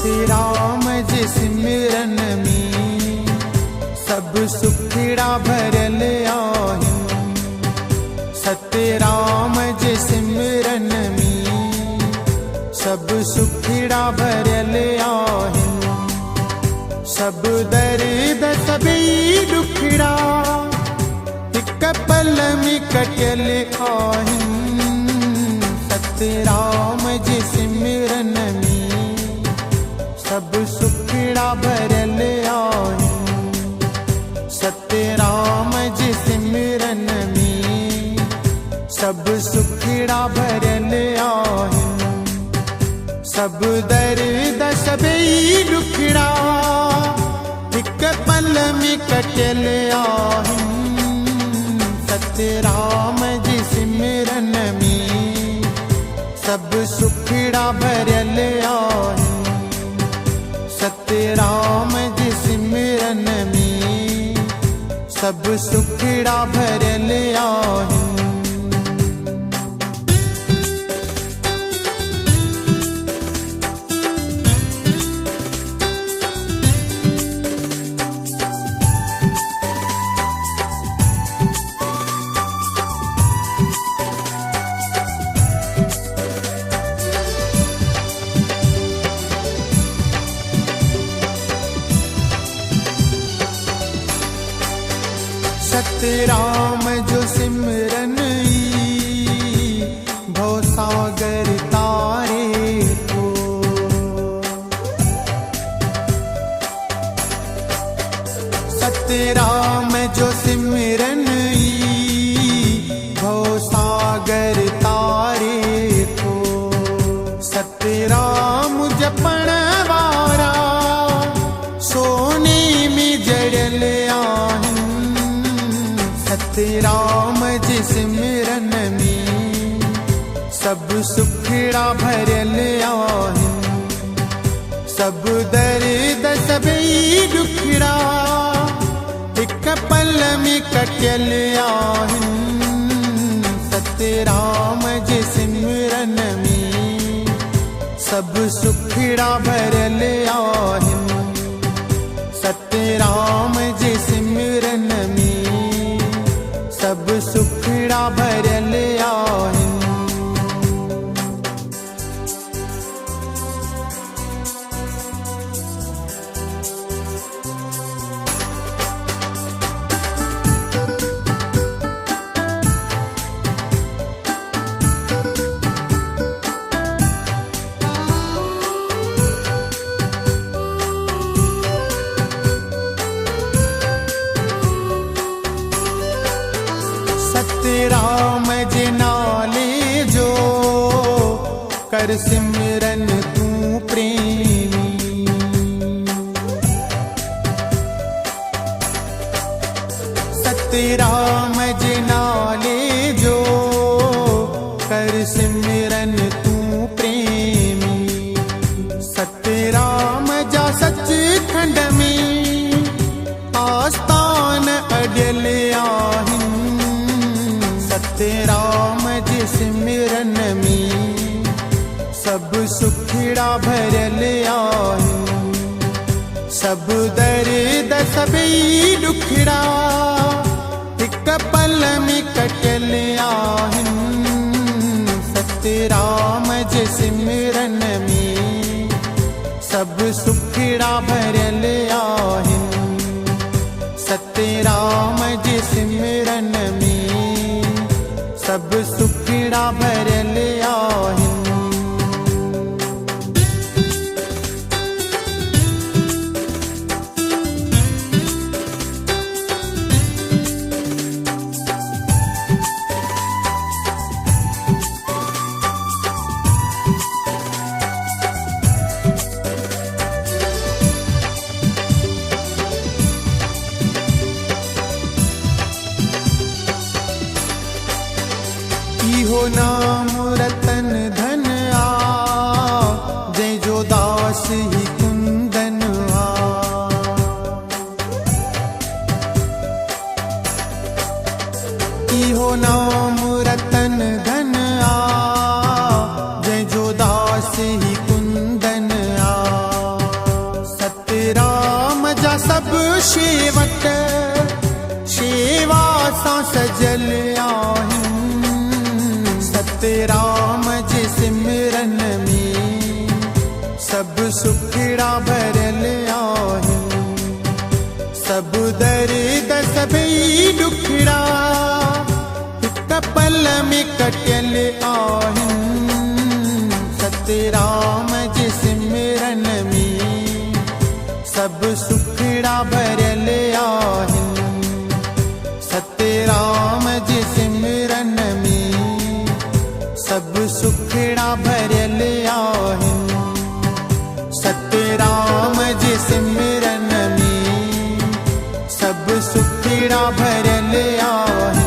सतराम जी सिमरन में सब सुखड़ा भरल आहिन। सतराम जी सिमरन में सब सुखड़ा भरल आहिन। सब दर्द सभी दुखड़ा एक पल में कटल आहिन। सतराम जी सिमरन में सब सुखड़ा भरल आहिन। सतराम जी सिमरन में सब सुखड़ा भरल आहिन। सब दर्द सभी दुखड़ा एक पल में कटल आहिन। सतराम जी सिमरन में सब सुखड़ा भरल आहिन। सतराम जी सिमरन में सब सुखड़ा भरल आहिन। सतराम जो सिमरन भव सागर तारे को। सतराम जो सिमरन भव सागर तारे को। सतराम जपण वारा सोने में जड़ल आहिन। सतराम जी सिमरन में सब सुखड़ा भरल आहिन। सब दर्द सभी दुखड़ा एक पल में कटल आहिन। सतराम जी सिमरन में सब सुखड़ा भरल आहिन। सतराम जी सिमरन में सब सुखड़ा भरल आहिन। सतराम जी नाले जो कर सिमरन तू प्रेमी। सतराम जी नाले जो कर सिमरन तू प्रेमी। सतराम जा सचखंड में आस्थान अडल आहिन। सतराम जी सिमरन में सब सुखड़ा भरल आहिन। सब दर्द सभी दुखड़ा एक पल में कटल आहिन। सतराम जी सिमरन में सब सुखड़ा भरल आहिन। सतराम जी सिमरन में सब सुखड़ा भरल आहिन। शेवक सेवा सा सजल आहिन। सतराम जी सिमरन में सब सुखड़ा भरल आहिन। सब दर्द सभी दुखड़ा पल में कटल आहिन। सतराम जी सिमरन में सब सुखड़ा भरल आहिन। सतराम जी सिमरन में सब सुखड़ा भरल आहिन। सतराम जी सिमरन में सब सुखड़ा भरल आहिन।